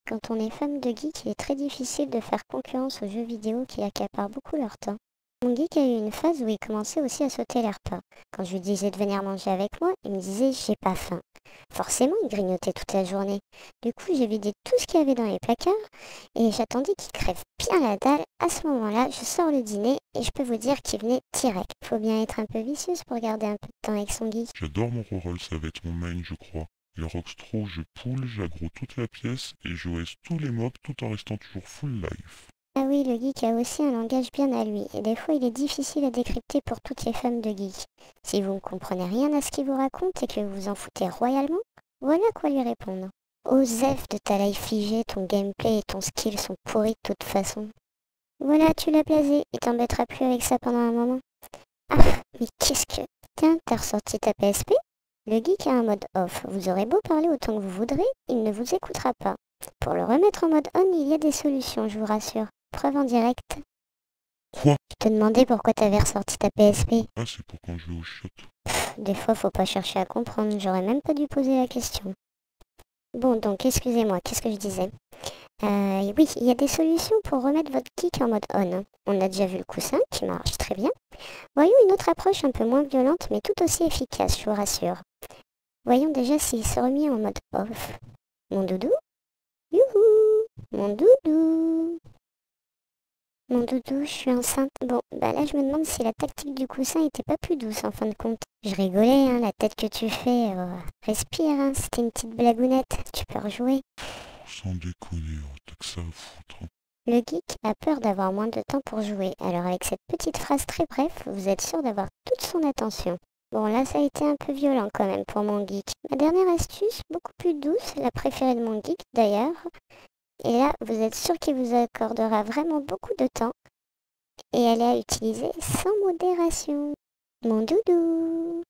Quand on est fan de geek, il est très difficile de faire concurrence aux jeux vidéo qui accaparent beaucoup leur temps. Mon geek a eu une phase où il commençait aussi à sauter les repas. Quand je lui disais de venir manger avec moi, il me disait j'ai pas faim. Forcément, il grignotait toute la journée. Du coup, j'ai vidé tout ce qu'il y avait dans les placards et j'attendais qu'il crève bien la dalle. À ce moment-là, je sors le dîner et je peux vous dire qu'il venait direct. Faut bien être un peu vicieuse pour garder un peu de temps avec son geek. J'adore mon reroll, ça va être mon main, je crois. Le Rockstro, je pull, j'aggro toute la pièce et je OS tous les mobs tout en restant toujours full life. Ah oui, le geek a aussi un langage bien à lui, et des fois il est difficile à décrypter pour toutes les femmes de geek. Si vous ne comprenez rien à ce qu'il vous raconte et que vous vous en foutez royalement, voilà quoi lui répondre. Osef de ta life figée, ton gameplay et ton skill sont pourris de toute façon. Voilà, tu l'as blasé, il t'embêtera plus avec ça pendant un moment. Ah, mais qu'est-ce que... Tiens, t'as ressorti ta PSP? Le geek a un mode off, vous aurez beau parler autant que vous voudrez, il ne vous écoutera pas. Pour le remettre en mode on, il y a des solutions, je vous rassure. Preuve en direct. Quoi? Je te demandais pourquoi t'avais ressorti ta PSP. Ah, c'est pour quand je vais au shot. Des fois, faut pas chercher à comprendre, j'aurais même pas dû poser la question. Bon, donc, excusez-moi, qu'est-ce que je disais? Oui, il y a des solutions pour remettre votre geek en mode on. On a déjà vu le coussin, qui marche très bien. Voyons une autre approche un peu moins violente, mais tout aussi efficace, je vous rassure. Voyons déjà s'il se remet en mode off. Mon doudou? Youhou! Mon doudou! Mon doudou, je suis enceinte. Bon, bah là je me demande si la tactique du coussin était pas plus douce en fin de compte. Je rigolais, hein, la tête que tu fais. Respire, hein, c'était une petite blagounette. Tu peux rejouer. Sans déconner, t'as que ça à foutre. Le geek a peur d'avoir moins de temps pour jouer. Alors avec cette petite phrase très brève, vous êtes sûr d'avoir toute son attention. Bon, là ça a été un peu violent quand même pour mon geek. Ma dernière astuce, beaucoup plus douce, la préférée de mon geek d'ailleurs. Et là, vous êtes sûr qu'il vous accordera vraiment beaucoup de temps. Et elle est à utiliser sans modération. Mon doudou.